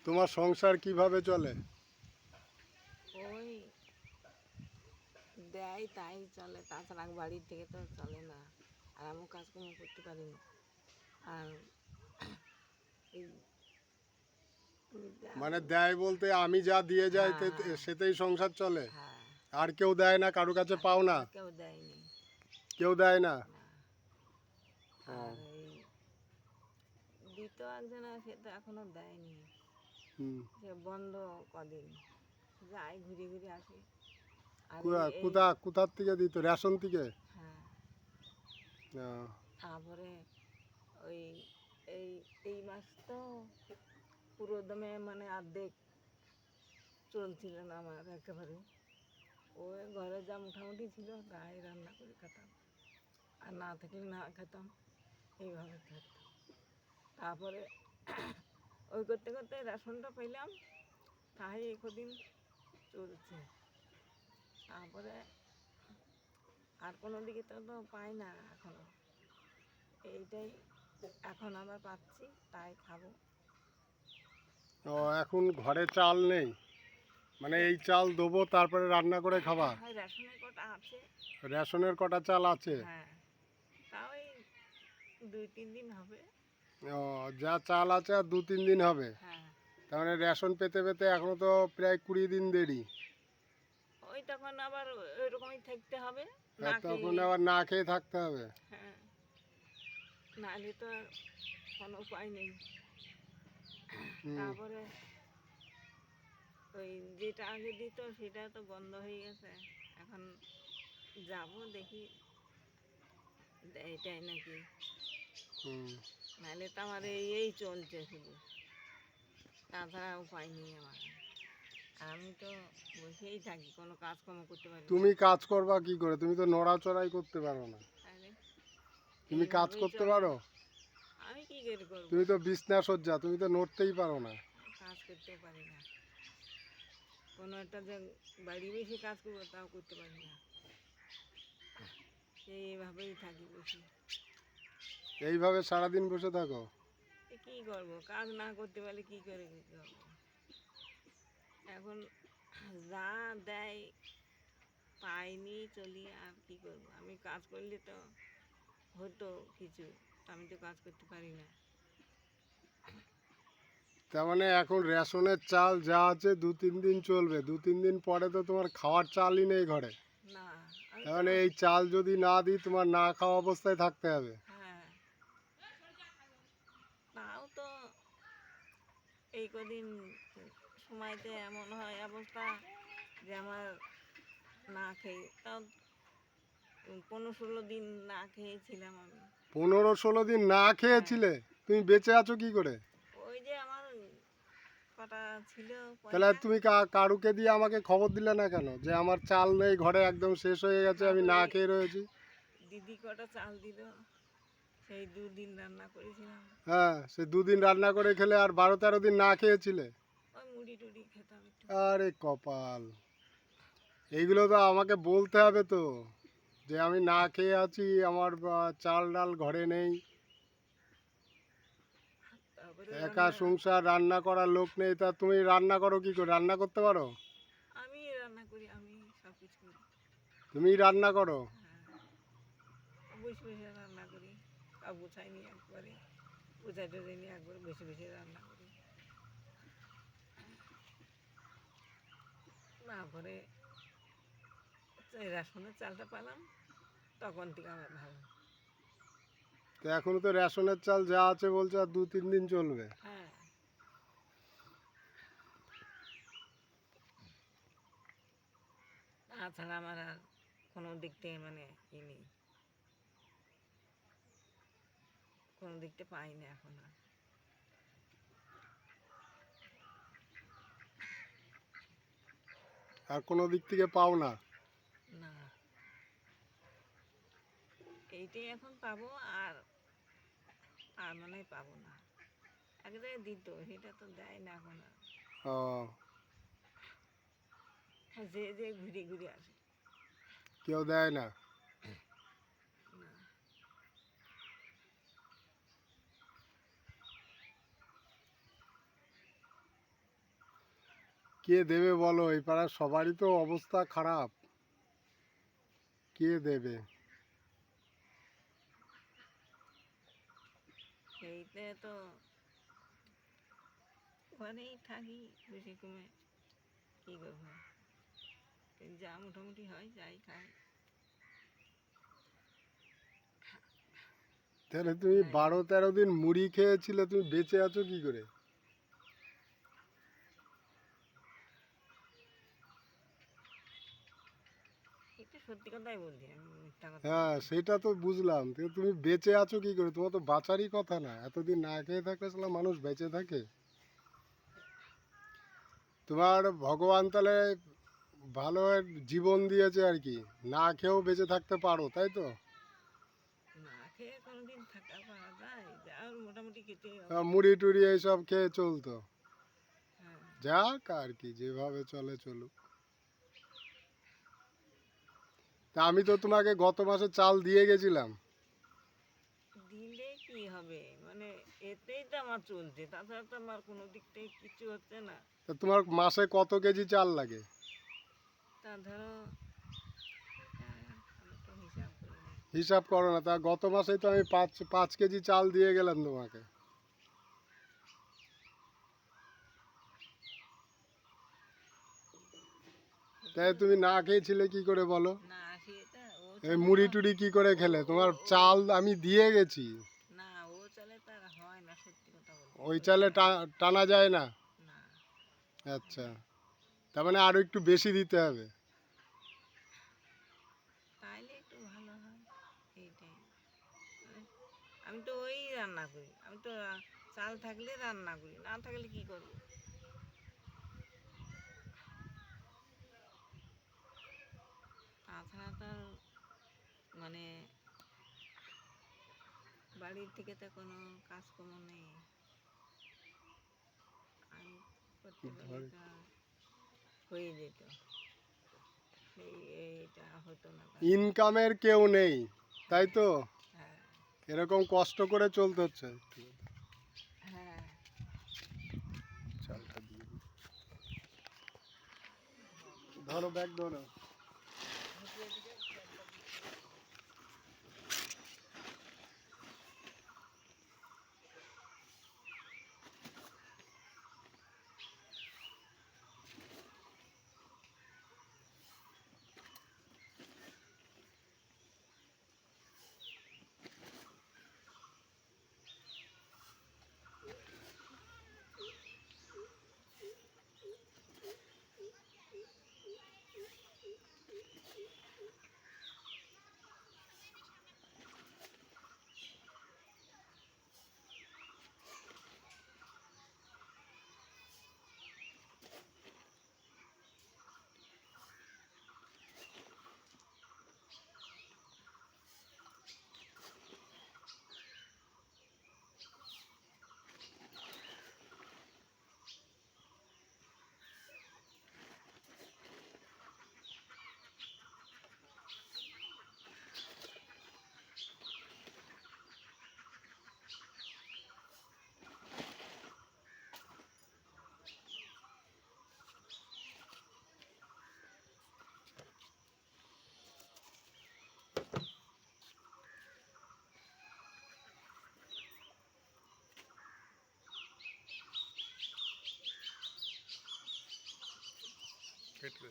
তোমার সংসার কিভাবে চলে? ওই দেয় তাই চলে, তাছাড়া বাড়ির থেকে তো চলে না। আর আমিও কাজকর্ম করতে পারি না। আর এই তুমি মানে দাও। দেয় বলতে আমি যা দিয়ে যাই হ্যাঁ হ্যাঁ সেতেই সংসার চলে? হ্যাঁ। আর কেউ দেয় না, কারো কাছে পাও না? আর কেউ দেয়নি। কেউ দেয় না? না। আর ও। এই দিত একজন, সে তো এখনো দেয়নি। হুম। সে বন্ধ কদিন, যাই ঘুরে ঘুরে আসি। আর এই এই কোথার থেকে দিত, রেশন থেকে? হ্যাঁ। ও। তারপরে ওই এই এই মাস তো পুরো দমে মানে অর্ধেক চলছিল না আমার একেবারে। ওই ঘরে যা মোটামুটি ছিল তাই রান্না করে খেতাম, আর না থাকলে না খেতাম, এইভাবে থাকতাম। তারপরে ওই করতে করতে রেশনটা পেলাম, তাই এই কদিন চলছে। তারপরে আর কোনো দিকে তো পাই না এখনো। এইটাই এখন আবার পাচ্ছি, তাই খাবো। ও, এখন ঘরে চাল নেই? মানে এই চাল দেবো তারপরে রান্না করে খাবা? হয় রেশনের কটা আছে। রেশনের কটা চাল আছে? হ্যাঁ, তাও এই 2-3 দিন হবে। ও, যা চাল আছে আর 2-3 দিন হবে? হ্যাঁ। তার মানে রেশন পেতে পেতে এখনো তো প্রায় 20 দিন দেরি। ওই তখন আবার ওইরকমই থাকতে হবে, না আর তখন খেয়ে। আবার না খেয়ে থাকতে হবে। হ্যাঁ, নাহলে তো আর কোনো উপায় নেই। হুম। তারপরে ওই যেটা আগে দিত সেটা তো বন্ধ হয়ে গেছে। এখন যাব দেখি এটাই নাকি। হুম। নাহলে তো আমার এই চলছে শুধু, তাছাড়া উপায় নেই আমার। আমি তো বসেই থাকি, কোনো কাজকর্ম করতে পারি না। তুমি কাজ করবা কি করে? তুমি তো নড়াচড়াই করতে পারো না। আরে তুমি কাজ এইভাবেই করতে চলে। পারো? আমি কি করে করবো? তুমি তো বিছনা সজ্জা, তুমি তো নড়তেই পারো না। কাজ করতেও পারি না। কোনো একটা যে বাড়ি বেশি কাজ করবো তাও করতে পারি না। এইভাবেই থাকি বসে। এইভাবে সারাদিন বসে থাকো? কী করবো, কাজ না করতে পারলে কী করে করবো? এখন যা দেয় পাইনি চলি, আর কি করবো? আমি কাজ করলে তো হতো কিছু, আমি তো কাজ করতে পারি না। তার মানে এখন রেশনের চাল যা আছে 2-3 দিন চলবে, 2-3 দিন পরে তো তোমার খাওয়ার চালই নেই ঘরে। না, আমি তার তো মানে এই চাল যদি না দিই তোমার না খাওয়া অবস্থায় থাকতে হবে। হ্যাঁ, তাও তো এই কদিন সময়তে এমন হয় অবস্থা যে আমার না খেয়ে তাও 15-16 দিন না খেয়েছিলাম আমি। 15-16 দিন না হ্যাঁ, খেয়েছিলে? তুমি বেঁচে আছো কি করে? ওই যে আমার কটা ছিল তাহলে পয়সা। তুমি কারুকে দিয়ে আমাকে খবর দিলে না কেন যে আমার চাল নেই, ঘরে একদম শেষ হয়ে গেছে, আমি না তারপরে খেয়ে রয়েছি? দিদি কটা চাল দিল, সেই 2 দিন রান্না করেছিলাম। হ্যাঁ, সে 2 দিন রান্না করে খেলে আর 12-13 দিন না খেয়েছিলে? ওই মুড়ি টুড়ি খেতাম একটু। আরে কপাল! এইগুলো তো আমাকে বলতে হবে তো, যে আমি না খেয়ে আছি, আমার চাল ডাল ঘরে নেই, তারপরে একা সংসার, রান্না করার লোক নেই। তা তুমি রান্না করো কি করে? রান্না করতে পারো? আমি রান্না করি, আমি সব কিছু করি। তুমি রান্না করো? হ্যাঁ, বসে বসে রান্না করি। কাউ গুছাই নিয়ে একবারে, গুছাই টুছাই নিয়ে একবারে বসে বসে রান্না করি। তারপরে এই রেশনের চালটা পেলাম, তখন থেকে আমার ভালো। তো এখনো তো রেশনের চাল যা আছে বলছে আর 2-3 দিন চলবে। হ্যাঁ, তাছাড়া আমার আর কোনো দিক থেকে মানে ই নেই, কোনো দিক থেকে পাই না এখন আর। আর কোনো দিক থেকে পাও না? না, এইটাই এখন পাবো। আর আর মনে হয় পাবো না। এক জায়গায় দিত, সেটা তো দেয় না এখন আর। ও, যে যে ঘুরে ঘুরে আসে। কেউ দেয় না? না, কে দেবে বলো? এই পাড়ার সবারই তো অবস্থা খারাপ। কে দেবে? সেইতে তো ঘরেই থাকি বেশি কমে, কী করবো, এই যা মোটামুটি হয় যাই খাই। তাহলে তুমি নাই 12-13 দিন মুড়ি খেয়েছিলে, তুমি বেঁচে আছো কি করে? এটা সত্যি কথাই বলছি, আমি মিথ্যা কথা হ্যাঁ, বলছি না। সেটা তো বুঝলাম, কিন্তু তুমি বেঁচে আছো কি করে? তোমার তো বাঁচারই কথা না। এতদিন না খেয়ে থাকলে শালা মানুষ বেঁচে থাকে? তোমার ভগবান তাহলে ভালো এক জীবন দিয়েছে আর কি, না খেয়েও বেঁচে থাকতে পারো, তাই তো? না খেয়ে কোনোদিন থাকা পাওয়া যায়, যা ওর মোটামুটি খেতেই হবে। মুড়ি টুড়ি এইসব খেয়ে চলতো। হ্যাঁ, যাক আর কি, যেভাবে চলে চলুক। তা আমি তো তোমাকে গত মাসে চাল দিয়ে গেছিলাম। দিলে কি হবে, মানে এতেই তো আমার চলছে, তাছাড়া তো আমার কোনো দিক থেকে কিছু হচ্ছে না। তা তোমার মাসে কত কেজি চাল লাগে? তা ধরো, আমি তো হিসাব করি না। হিসাব করো না, তা গত মাসেই তো আমি 5 কেজি চাল দিয়ে গেলাম তোমাকে। তাই তুমি না খেয়েছিলে কি করে বলো? না সেটা ও এই চালে মুড়ি তো, টুড়ি কি করে খেলে? ও- তোমার ও- চাল ও- আমি দিয়ে গেছি। না ও চালে তার হয় না, সত্যি কথা বলতে ওই ও চালে চালে টানা যায় না। না। আচ্ছা, তার মানে আরো একটু বেশি দিতে হবে। তাইলে একটু ভালো হয়, এইটাই। মানে আমি তো ওই রান্না করি, আমি তো চাল থাকলে রান্না করি, না থাকলে কি করব। তাছাড়া তো আর মানে বাড়ির থেকে তো কোনো কাজকর্ম নেই, আমি করতে পারলে ঘরে তা হয়ে যেত, এই এইটা হতো না তার। ইনকামের কেউ নেই, তাই তো? হ্যাঁ, এরকম কষ্ট করে চলতে হচ্ছে। হ্যাঁ। চালটা দিয়ে দিই। ধরো, ব্যাগ ধরো। কেটে